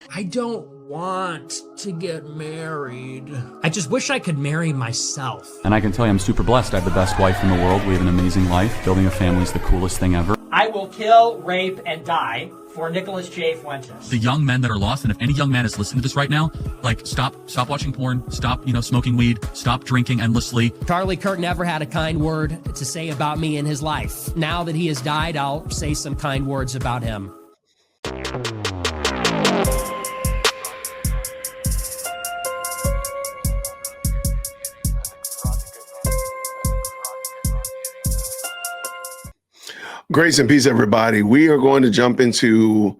I don't want to get married. I just wish I could marry myself. And I can tell you I'm super blessed. I have the best wife in the world. We have an amazing life. Building a family is the coolest thing ever. I will kill, rape, and die for Nicholas J. Fuentes. The young men that are lost, and if any young man is listening to this right now, like stop watching porn, stop, smoking weed, stop drinking endlessly. Charlie Kirk never had a kind word to say about me in his life. Now that he has died, I'll say some kind words about him. Grace and peace, everybody. We are going to jump into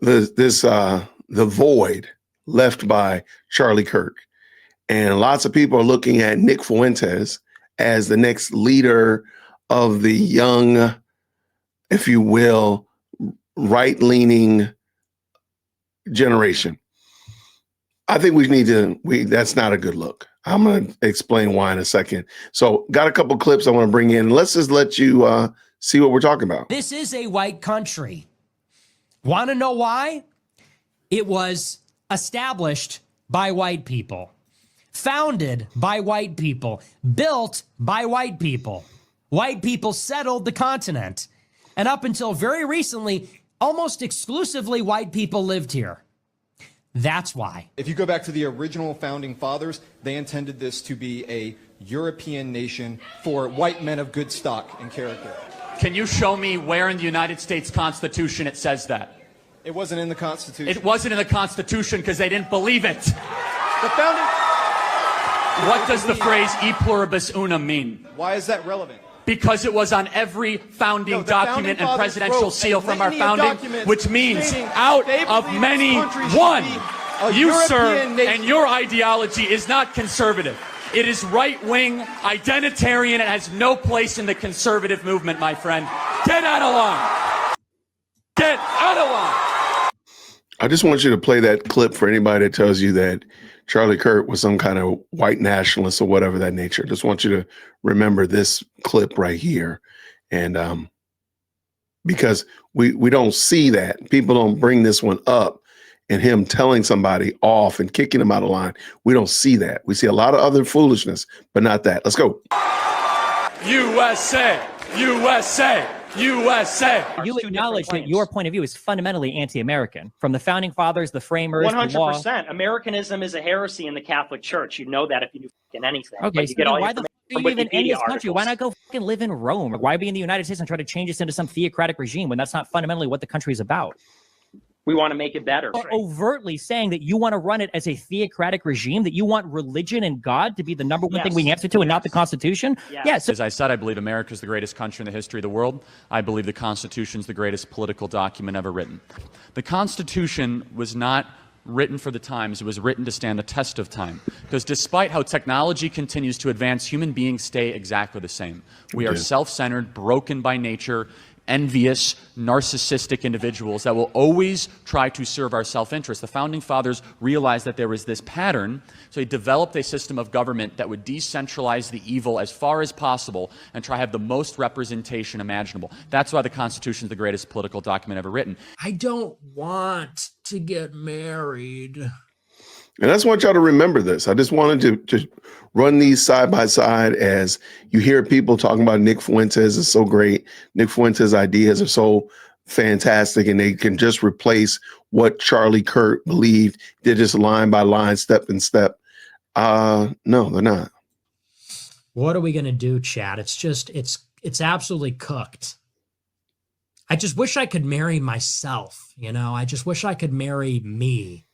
the void left by Charlie Kirk. And lots of people are looking at Nick Fuentes as the next leader of the young, if you will, right-leaning generation. I think that's not a good look. I'm going to explain why in a second. So got a couple clips I want to bring in. Let's just let you see what we're talking about. This is a white country. Want to know why? It was established by white people, founded by white people, built by white people. White people settled the continent. And up until very recently, almost exclusively white people lived here. That's why. If you go back to the original founding fathers, they intended this to be a European nation for white men of good stock and character. Can you show me where in the United States Constitution it says that? It wasn't in the Constitution. It wasn't in the Constitution because they didn't believe it. The founding... What does the phrase e pluribus unum mean? Why is that relevant? Because it was on every founding document and presidential seal from our founding, which means out of many, one. You, sir, and your ideology is not conservative. It is right-wing, identitarian, and has no place in the conservative movement, my friend. Get out of line. Get out of line. I just want you to play that clip for anybody that tells you that Charlie Kirk was some kind of white nationalist or whatever that nature. Just want you to remember this clip right here. And because we don't see that. People don't bring this one up. And him telling somebody off and kicking him out of line. We don't see that. We see a lot of other foolishness, but not that. Let's go. USA, USA, USA. You acknowledge that your point of view is fundamentally anti-American. From the founding fathers, the framers, 100%. Americanism is a heresy in the Catholic Church. You know that if you knew fucking anything. Okay, you so get all why the fuck are you even in this country? Why not go fucking live in Rome? Or why be in the United States and try to change this into some theocratic regime when that's not fundamentally what the country is about? We want to make it better. Overtly saying that you want to run it as a theocratic regime, that you want religion and God to be the number one thing we answer to and not the Constitution? Yes. As I said, I believe America is the greatest country in the history of the world. I believe the Constitution is the greatest political document ever written. The Constitution was not written for the times. It was written to stand the test of time. Because despite how technology continues to advance, human beings stay exactly the same. We are self-centered, broken by nature, envious, narcissistic individuals that will always try to serve our self-interest. The founding fathers realized that there was this pattern, so they developed a system of government that would decentralize the evil as far as possible and try to have the most representation imaginable. That's why the Constitution is the greatest political document ever written. I don't want to get married. And I just want y'all to remember this. I just wanted to run these side by side as you hear people talking about Nick Fuentes is so great. Nick Fuentes' ideas are so fantastic, and they can just replace what Charlie Kirk believed. They're just line by line, step in step. No, they're not. What are we going to do, Chad? It's absolutely cooked. I just wish I could marry myself. I just wish I could marry me.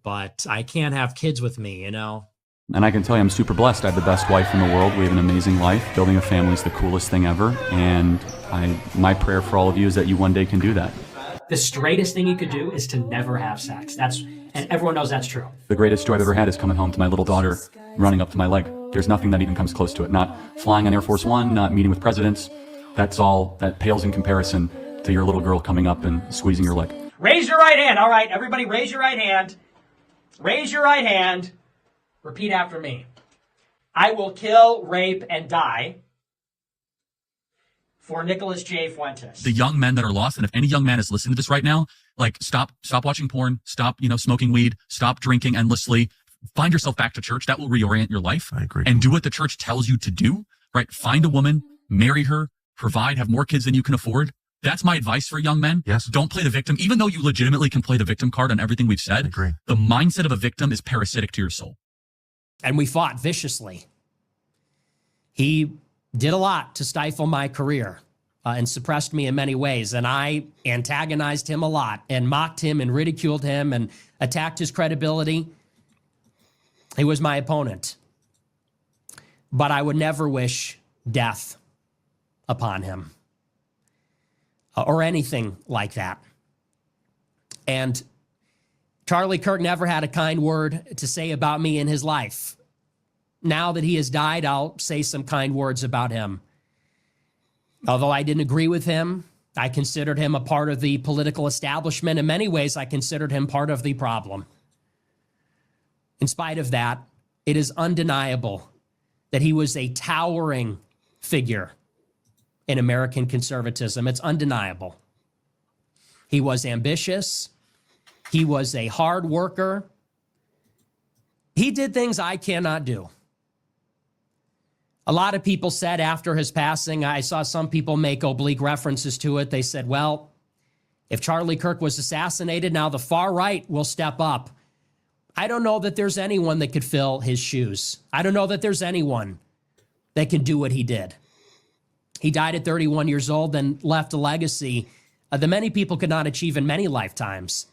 But I can't have kids with me, And I can tell you I'm super blessed. I have the best wife in the world. We have an amazing life. Building a family is the coolest thing ever. And my prayer for all of you is that you one day can do that. The straightest thing you could do is to never have sex. And everyone knows that's true. The greatest joy I've ever had is coming home to my little daughter running up to my leg. There's nothing that even comes close to it. Not flying on Air Force One, not meeting with presidents. That pales in comparison to your little girl coming up and squeezing your leg. Raise your right hand. All right, everybody raise your right hand. Raise your right hand. Repeat after me. I will kill, rape, and die for Nicholas J. Fuentes. The young men that are lost, and if any young man is listening to this right now, Like stop watching porn, stop, smoking weed, stop drinking endlessly. Find yourself back to church. That will reorient your life. I agree. And do what the church tells you to do, right? Find a woman, marry her, provide, have more kids than you can afford. That's my advice for young men. Yes. Don't play the victim, even though you legitimately can play the victim card on everything we've said. I agree. The mindset of a victim is parasitic to your soul. And we fought viciously. He did a lot to stifle my career and suppressed me in many ways. And I antagonized him a lot and mocked him and ridiculed him and attacked his credibility. He was my opponent. But I would never wish death upon him or anything like that. And Charlie Kirk never had a kind word to say about me in his life. Now that he has died, I'll say some kind words about him. Although I didn't agree with him, I considered him a part of the political establishment. In many ways, I considered him part of the problem. In spite of that, it is undeniable that he was a towering figure in American conservatism. It's undeniable. He was ambitious. He was a hard worker. He did things I cannot do. A lot of people said after his passing, I saw some people make oblique references to it. They said, well, if Charlie Kirk was assassinated, now the far right will step up. I don't know that there's anyone that could fill his shoes. I don't know that there's anyone that can do what he did. He died at 31 years old and left a legacy that many people could not achieve in many lifetimes.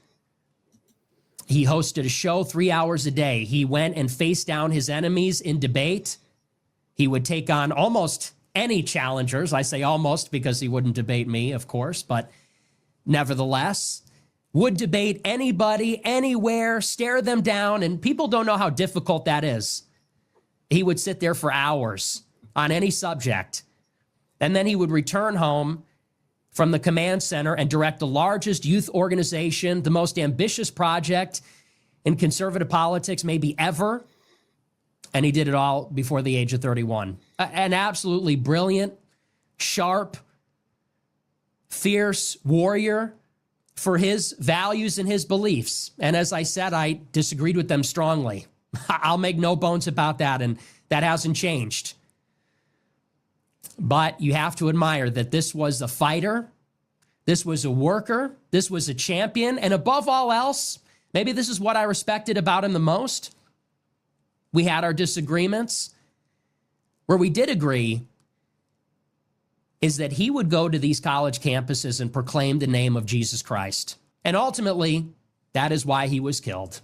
He hosted a show 3 hours a day. He went and faced down his enemies in debate. He would take on almost any challengers. I say almost because he wouldn't debate me, of course, but nevertheless, would debate anybody, anywhere, stare them down, and people don't know how difficult that is. He would sit there for hours on any subject, and then he would return home from the command center and direct the largest youth organization, the most ambitious project in conservative politics maybe ever. And he did it all before the age of 31. An absolutely brilliant, sharp, fierce warrior for his values and his beliefs. And as I said, I disagreed with them strongly. I'll make no bones about that, and that hasn't changed. But you have to admire that this was a fighter, this was a worker, this was a champion, and above all else, maybe this is what I respected about him the most. We had our disagreements. Where we did agree is that he would go to these college campuses and proclaim the name of Jesus Christ. And ultimately, that is why he was killed.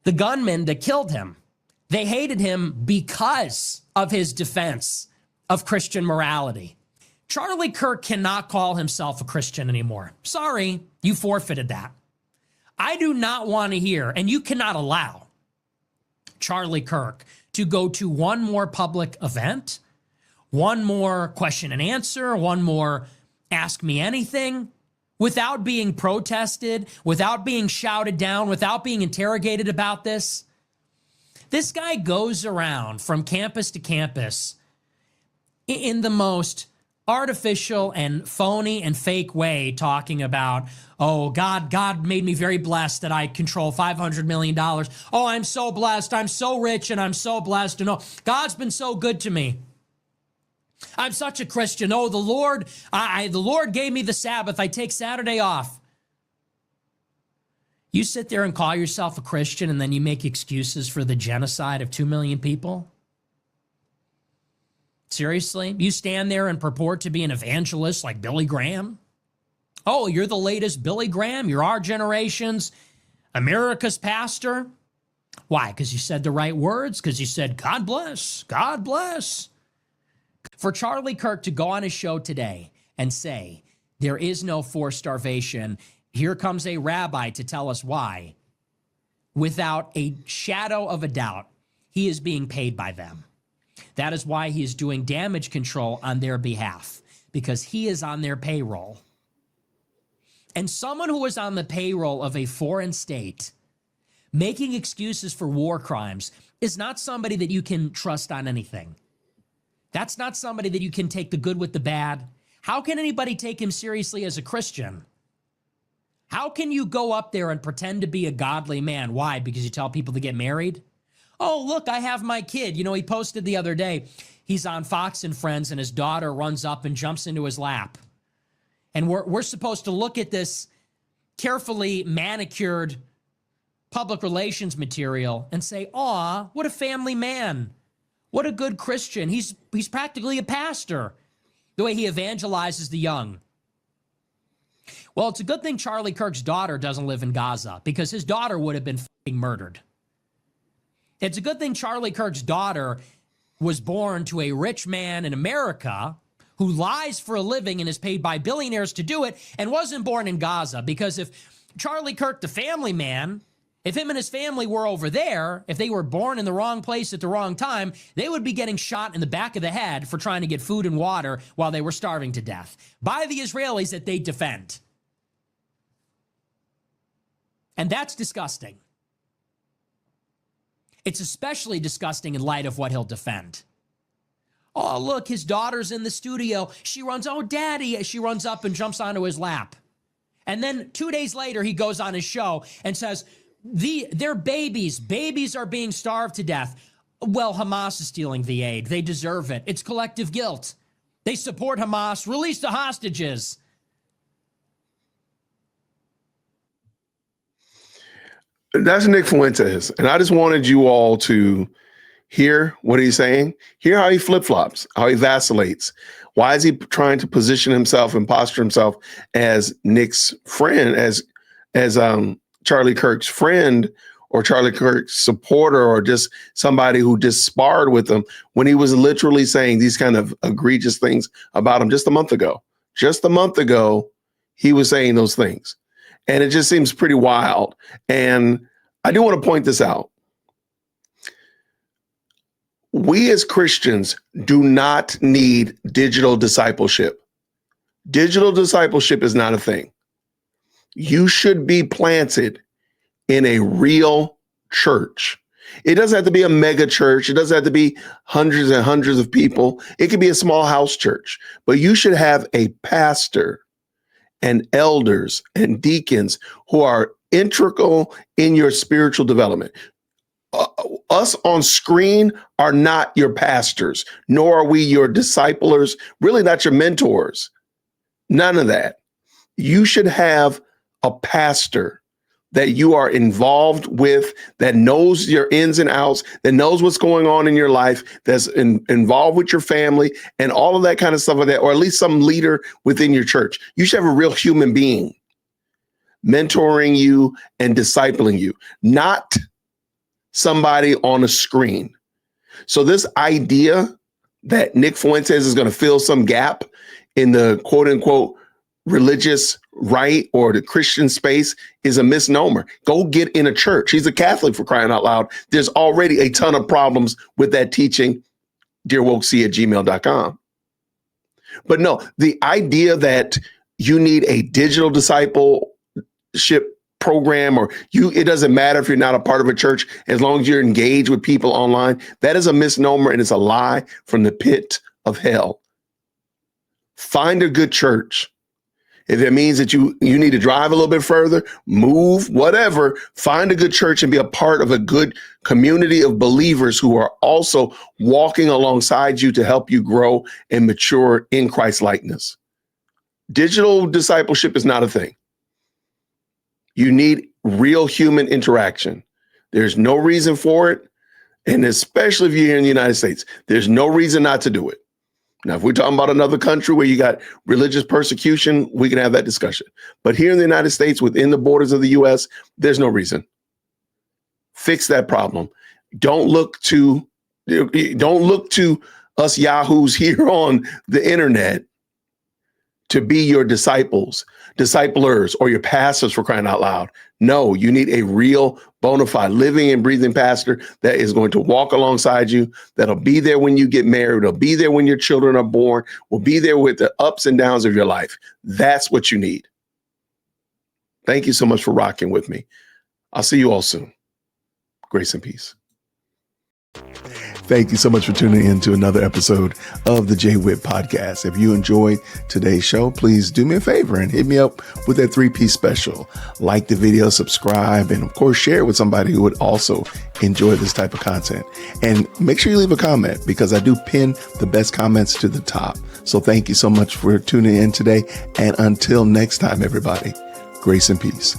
The gunmen that killed him, they hated him because of his defense of Christian morality. Charlie Kirk cannot call himself a Christian anymore. Sorry, you forfeited that. I do not want to hear, and you cannot allow Charlie Kirk to go to one more public event, one more question and answer, one more ask me anything, without being protested, without being shouted down, without being interrogated about this. This guy goes around from campus to campus in the most artificial and phony and fake way, talking about, oh, God made me very blessed that I control $500 million. Oh, I'm so blessed. I'm so rich and I'm so blessed. And oh, God's been so good to me. I'm such a Christian. Oh, the Lord gave me the Sabbath. I take Saturday off. You sit there and call yourself a Christian and then you make excuses for the genocide of 2 million people? Seriously? You stand there and purport to be an evangelist like Billy Graham? Oh, you're the latest Billy Graham? You're our generation's America's pastor? Why? Because you said the right words? Because you said, God bless, God bless. For Charlie Kirk to go on his show today and say, there is no forced starvation, here comes a rabbi to tell us why, without a shadow of a doubt, he is being paid by them. That is why he is doing damage control on their behalf, because he is on their payroll. And someone who is on the payroll of a foreign state making excuses for war crimes is not somebody that you can trust on anything. That's not somebody that you can take the good with the bad. How can anybody take him seriously as a Christian? How can you go up there and pretend to be a godly man? Why? Because you tell people to get married? Oh, look, I have my kid. You know, he posted the other day, he's on Fox and Friends, and his daughter runs up and jumps into his lap. And we're supposed to look at this carefully manicured public relations material and say, aw, what a family man. What a good Christian. He's practically a pastor, the way he evangelizes the young. Well, it's a good thing Charlie Kirk's daughter doesn't live in Gaza, because his daughter would have been fucking murdered. It's a good thing Charlie Kirk's daughter was born to a rich man in America who lies for a living and is paid by billionaires to do it, and wasn't born in Gaza, because if Charlie Kirk, the family man, if him and his family were over there, if they were born in the wrong place at the wrong time, they would be getting shot in the back of the head for trying to get food and water while they were starving to death by the Israelis that they defend. And that's disgusting. It's especially disgusting in light of what he'll defend. Oh, look, his daughter's in the studio. She runs, oh, daddy. She runs up and jumps onto his lap. And then 2 days later, he goes on his show and says, they're babies. Babies are being starved to death. Well, Hamas is stealing the aid. They deserve it. It's collective guilt. They support Hamas. Release the hostages. That's Nick Fuentes. And I just wanted you all to hear what he's saying, hear how he flip-flops, how he vacillates. Why is he trying to position himself and posture himself as Nick's friend, as Charlie Kirk's friend, or Charlie Kirk's supporter, or just somebody who just sparred with him, when he was literally saying these kind of egregious things about him just a month ago? Just a month ago, he was saying those things. And it just seems pretty wild. And I do want to point this out. We as Christians do not need digital discipleship. Digital discipleship is not a thing. You should be planted in a real church. It doesn't have to be a mega church. It doesn't have to be hundreds and hundreds of people. It could be a small house church, but you should have a pastor and elders and deacons who are integral in your spiritual development. Us on screen are not your pastors, nor are we your disciplers, really not your mentors. None of that. You should have a pastor that you are involved with, that knows your ins and outs, that knows what's going on in your life, that's involved with your family and all of that kind of stuff like that, or at least some leader within your church. You should have a real human being mentoring you and discipling you, not somebody on a screen. So this idea that Nick Fuentes is going to fill some gap in the quote unquote religious right or the Christian space is a misnomer. Go get in a church. He's a Catholic, for crying out loud. There's already a ton of problems with that teaching. DearWokeC@gmail.com. But no, the idea that you need a digital discipleship program, or it doesn't matter if you're not a part of a church, as long as you're engaged with people online, that is a misnomer, and it's a lie from the pit of hell. Find a good church. If it means that you need to drive a little bit further, move, whatever, find a good church and be a part of a good community of believers who are also walking alongside you to help you grow and mature in Christ likeness. Digital discipleship is not a thing. You need real human interaction. There's no reason for it. And especially if you're here in the United States, there's no reason not to do it. Now, if we're talking about another country where you got religious persecution, we can have that discussion. But here in the United States, within the borders of the U.S., there's no reason. Fix that problem. Don't look to us yahoos here on the internet to be your disciplers, or your pastors, for crying out loud. No, you need a real bona fide living and breathing pastor that is going to walk alongside you, that'll be there when you get married, will be there when your children are born, will be there with the ups and downs of your life. That's what you need. Thank you so much for rocking with me. I'll see you all soon. Grace and peace. Thank you so much for tuning in to another episode of the JWhit Podcast. If you enjoyed today's show, please do me a favor and hit me up with that 3-piece special. Like the video, subscribe, and of course, share it with somebody who would also enjoy this type of content. And make sure you leave a comment because I do pin the best comments to the top. So thank you so much for tuning in today. And until next time, everybody, grace and peace.